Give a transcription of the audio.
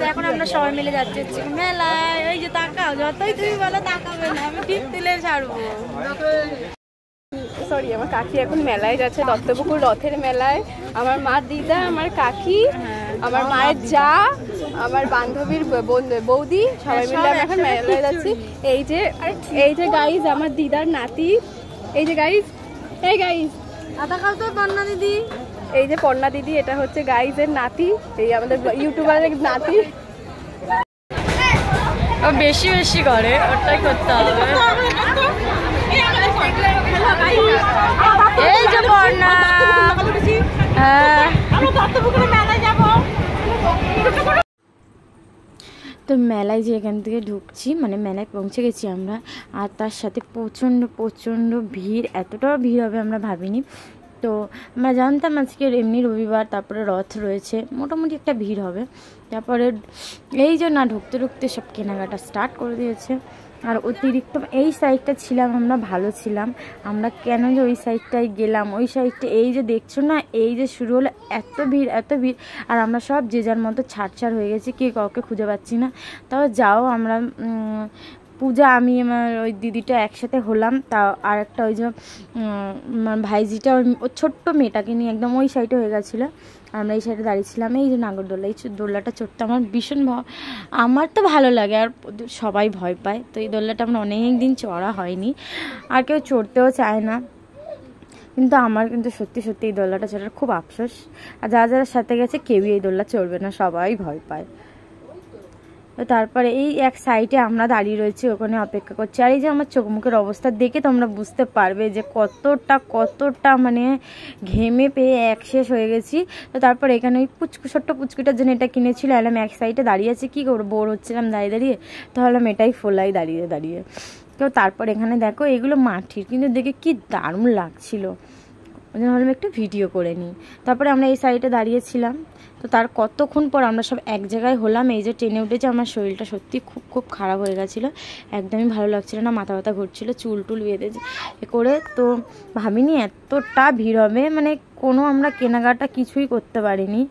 তো এখন আমরা সবাই মিলে যাচ্ছি মেলায়। ওই যে তাকাও, যতই তুমি বলো তাকাবে না, আমি ঠিক তুলে ছাড়বো। সরি, আমার কাকি এখন মেলায় যাচ্ছে, দত্তপুকুর রথের মেলায়। আমার মা, দিদা, আমার কাকি, আমার মায়ের যা, আমার বান্ধবীর বৌদি, সবাই মিলে আমরা এখন মেলায় যাচ্ছি। এই যে গাইজ আমার দিদার নাতি, এই যে গাইজ, এই গাইজ তাকাও তো পর্ণা দিদি, এই যে পর্ণা দিদি, এটা হচ্ছে গাইজের নাতি, এই আমাদের ইউটিউবারের নাতি। ও বেশি বেশি করে, ওটাই করতে হবে। এই যে পর্ণা, তো মেলায় যে এখান থেকে ঢুকছি, মানে মেলায় পৌঁছে গেছি আমরা, আর তার সাথে প্রচণ্ড ভিড়। এতটাও ভিড় হবে আমরা ভাবিনি। তো আমরা জানতাম আজকে এমনি রবিবার, তারপরে রথ রয়েছে, মোটামুটি একটা ভিড় হবে। তারপরে এই যে না ঢুকতে সব কেনাকাটা স্টার্ট করে দিয়েছে। আর অতিরিক্ত এই সাইডটা ছিলাম আমরা, ভালো ছিলাম আমরা। কেন যে ওই সাইডটায় গেলাম, ওই সাইডটা এই যে দেখছো না, এই যে শুরু হলো এত ভিড়। আর আমরা সব যে যার মতো ছাড় হয়ে গেছি, কে কাউকে খুঁজে পাচ্ছি না। তাও যাও আমরা পূজা, আমি আমার ওই দিদিটা একসাথে হলাম। তা আর একটা ওই যে ভাইজিটা, ওই ছোট্ট মেয়েটাকে নিয়ে একদম ওই সাইডে হয়ে গেছিলো। আমরা এই সাইডে দাঁড়িয়েছিলাম। এই যে নাগরদোলা, এই দোলনাটা চড়তে আমার ভীষণ আমার তো ভালো লাগে, আর সবাই ভয় পায়। তো এই দোলনাটা আমার অনেক দিন চড়া হয়নি, আর কেউ চড়তেও চায় না। কিন্তু আমার কিন্তু সত্যি এই দোলনাটা চড়ার খুব আফসোস। আর যারা সাথে গেছে কেউই এই দোলনা চড়বে না, সবাই ভয় পায়। তো তারপরে এই এক সাইডে আমরা দাঁড়িয়ে রয়েছি, ওখানে অপেক্ষা করছি। আর এই যে আমার চোখ মুখের অবস্থা দেখে তোমরা বুঝতে পারবে যে কতটা মানে ঘেমে পেয়ে শেষ হয়ে গেছি। তো তারপর এখানে ওই ছোট্ট পুচকুটার জন্য এটা কিনেছিল, এলাম এক সাইডে দাঁড়িয়ে আছি, কী করবো, বোর হচ্ছিলাম দাঁড়িয়ে। তাহলে এটাই ফোলাই দাঁড়িয়ে। তো তারপর এখানে দেখো এগুলো মাটির, কিন্তু দেখে কি দারুণ লাগছিল, ওই জন্য ভাবলাম একটু ভিডিও করে নিই। তারপরে আমরা এই সাইডে দাঁড়িয়েছিলাম। তো তার কতক্ষণ পর আমরা সব এক জায়গায় হলাম। এই যে ট্রেনে উঠেছে, আমার শরীরটা সত্যি খুব খারাপ হয়ে গেছিলো, একদমই ভালো লাগছিল না, মাথা ব্যথা ঘুরছিলো, চুল বেঁধে করে। তো ভাবিনি এতটা ভিড় হবে, মানে কোনো আমরা কেনাকাটা কিছুই করতে পারিনি।